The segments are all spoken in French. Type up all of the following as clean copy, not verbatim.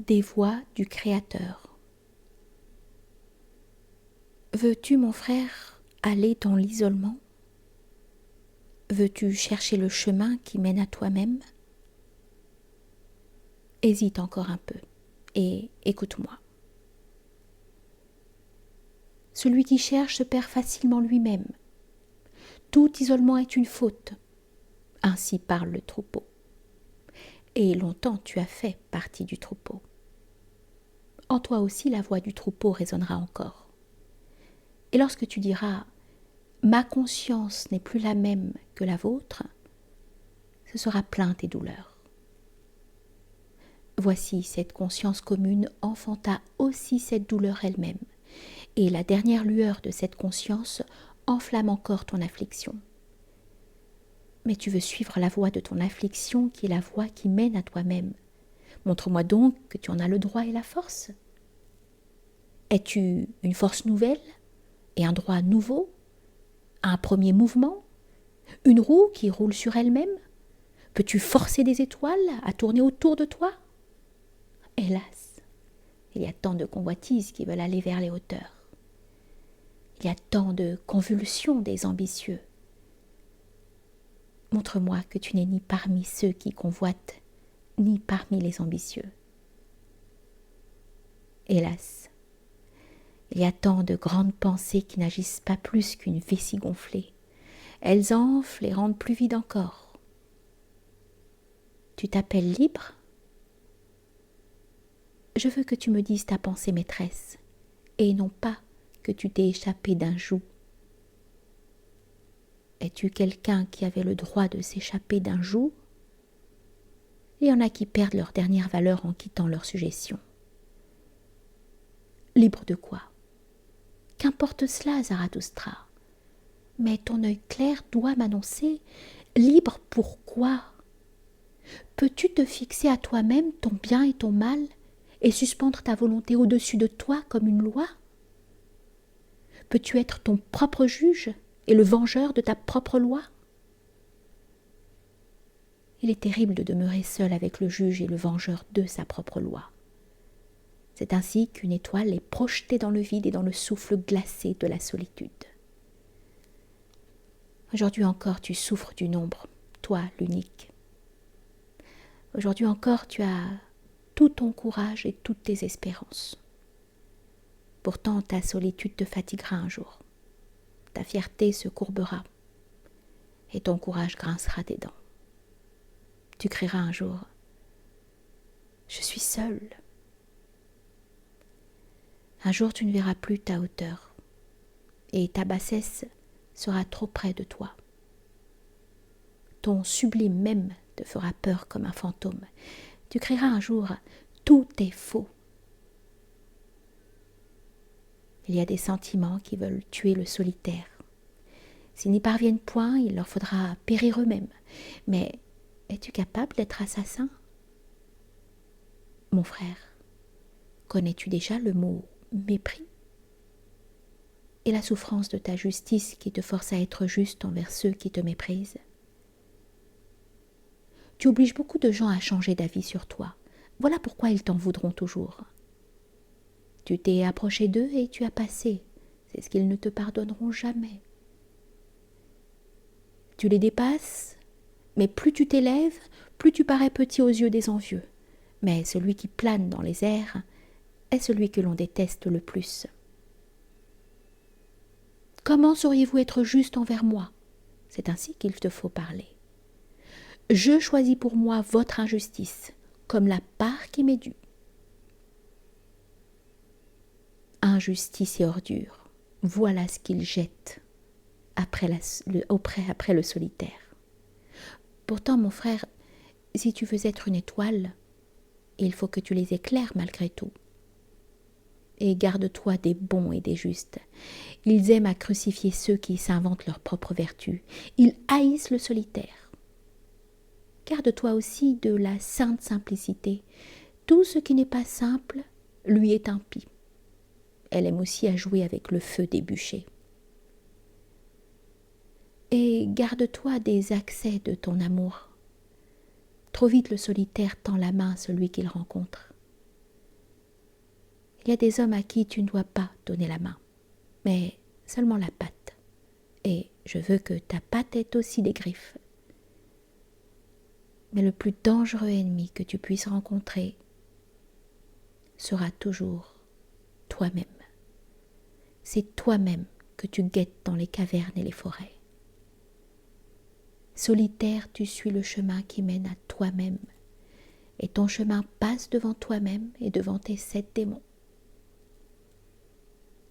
des voix du Créateur. Veux-tu, mon frère, aller dans l'isolement? Veux-tu chercher le chemin qui mène à toi-même? Hésite encore un peu et écoute-moi. Celui qui cherche se perd facilement lui-même. Tout isolement est une faute. Ainsi parle le troupeau. Et longtemps tu as fait partie du troupeau. En toi aussi la voix du troupeau résonnera encore. Et lorsque tu diras « Ma conscience n'est plus la même que la vôtre », ce sera plainte et douleur. Voici, cette conscience commune enfanta aussi cette douleur elle-même, et la dernière lueur de cette conscience enflamme encore ton affliction. Mais tu veux suivre la voie de ton affliction qui est la voie qui mène à toi-même. Montre-moi donc que tu en as le droit et la force. Es-tu une force nouvelle et un droit nouveau? Un premier mouvement? Une roue qui roule sur elle-même? Peux-tu forcer des étoiles à tourner autour de toi? Hélas, il y a tant de convoitises qui veulent aller vers les hauteurs. Il y a tant de convulsions des ambitieux. Montre-moi que tu n'es ni parmi ceux qui convoitent, ni parmi les ambitieux. Hélas, il y a tant de grandes pensées qui n'agissent pas plus qu'une vessie gonflée. Elles enflent et rendent plus vide encore. Tu t'appelles libre? Je veux que tu me dises ta pensée maîtresse, et non pas que tu t'es échappé d'un joug. Es-tu quelqu'un qui avait le droit de s'échapper d'un joug? Il y en a qui perdent leur dernière valeur en quittant leur suggestion. Libre de quoi? Qu'importe cela, Zarathustra. Mais ton œil clair doit m'annoncer libre pourquoi? Peux-tu te fixer à toi-même ton bien et ton mal et suspendre ta volonté au-dessus de toi comme une loi? Peux-tu être ton propre juge et le vengeur de ta propre loi? Il est terrible de demeurer seul avec le juge et le vengeur de sa propre loi. C'est ainsi qu'une étoile est projetée dans le vide et dans le souffle glacé de la solitude. Aujourd'hui encore, tu souffres du nombre, toi l'unique. Aujourd'hui encore, tu as tout ton courage et toutes tes espérances. Pourtant, ta solitude te fatiguera un jour. Ta fierté se courbera et ton courage grincera des dents. Tu crieras un jour « Je suis seule ». Un jour, tu ne verras plus ta hauteur et ta bassesse sera trop près de toi. Ton sublime même te fera peur comme un fantôme. Tu crieras un jour « Tout est faux ». Il y a des sentiments qui veulent tuer le solitaire. S'ils n'y parviennent point, il leur faudra périr eux-mêmes. Mais es-tu capable d'être assassin? Mon frère, connais-tu déjà le mot mépris? Et la souffrance de ta justice qui te force à être juste envers ceux qui te méprisent? Tu obliges beaucoup de gens à changer d'avis sur toi. Voilà pourquoi ils t'en voudront toujours. Tu t'es approché d'eux et tu as passé. C'est ce qu'ils ne te pardonneront jamais. Tu les dépasses, mais plus tu t'élèves, plus tu parais petit aux yeux des envieux. Mais celui qui plane dans les airs est celui que l'on déteste le plus. Comment sauriez-vous être juste envers moi? C'est ainsi qu'il te faut parler. Je choisis pour moi votre injustice, comme la part qui m'est due. Injustice et ordure, voilà ce qu'ils jettent après le solitaire. Pourtant, mon frère, si tu veux être une étoile, il faut que tu les éclaires malgré tout. Et garde-toi des bons et des justes. Ils aiment à crucifier ceux qui s'inventent leur propre vertu. Ils haïssent le solitaire. Garde-toi aussi de la sainte simplicité. Tout ce qui n'est pas simple lui est impie. Elle aime aussi à jouer avec le feu des bûchers. Et garde-toi des accès de ton amour. Trop vite le solitaire tend la main à celui qu'il rencontre. Il y a des hommes à qui tu ne dois pas donner la main, mais seulement la patte. Et je veux que ta patte ait aussi des griffes. Mais le plus dangereux ennemi que tu puisses rencontrer sera toujours toi-même. C'est toi-même que tu guettes dans les cavernes et les forêts. Solitaire, tu suis le chemin qui mène à toi-même, et ton chemin passe devant toi-même et devant tes 7 démons.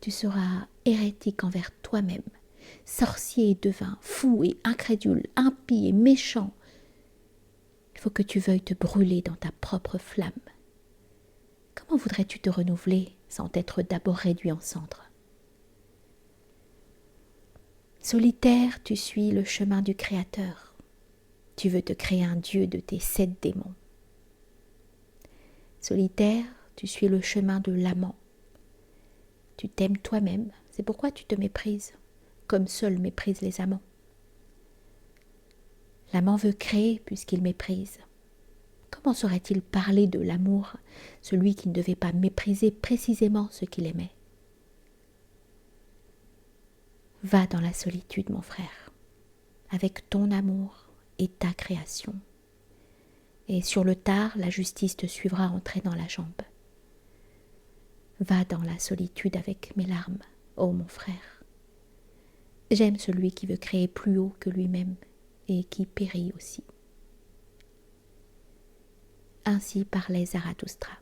Tu seras hérétique envers toi-même, sorcier et devin, fou et incrédule, impie et méchant. Il faut que tu veuilles te brûler dans ta propre flamme. Comment voudrais-tu te renouveler sans t'être d'abord réduit en cendres? Solitaire, tu suis le chemin du Créateur. Tu veux te créer un dieu de tes 7 démons. Solitaire, tu suis le chemin de l'amant. Tu t'aimes toi-même, c'est pourquoi tu te méprises, comme seuls méprisent les amants. L'amant veut créer puisqu'il méprise. Comment saurait-il parler de l'amour, celui qui ne devait pas mépriser précisément ce qu'il aimait? Va dans la solitude, mon frère, avec ton amour et ta création. Et sur le tard, la justice te suivra entrer dans la jambe. Va dans la solitude avec mes larmes, ô mon frère. J'aime celui qui veut créer plus haut que lui-même et qui périt aussi. Ainsi parlait Zarathustra.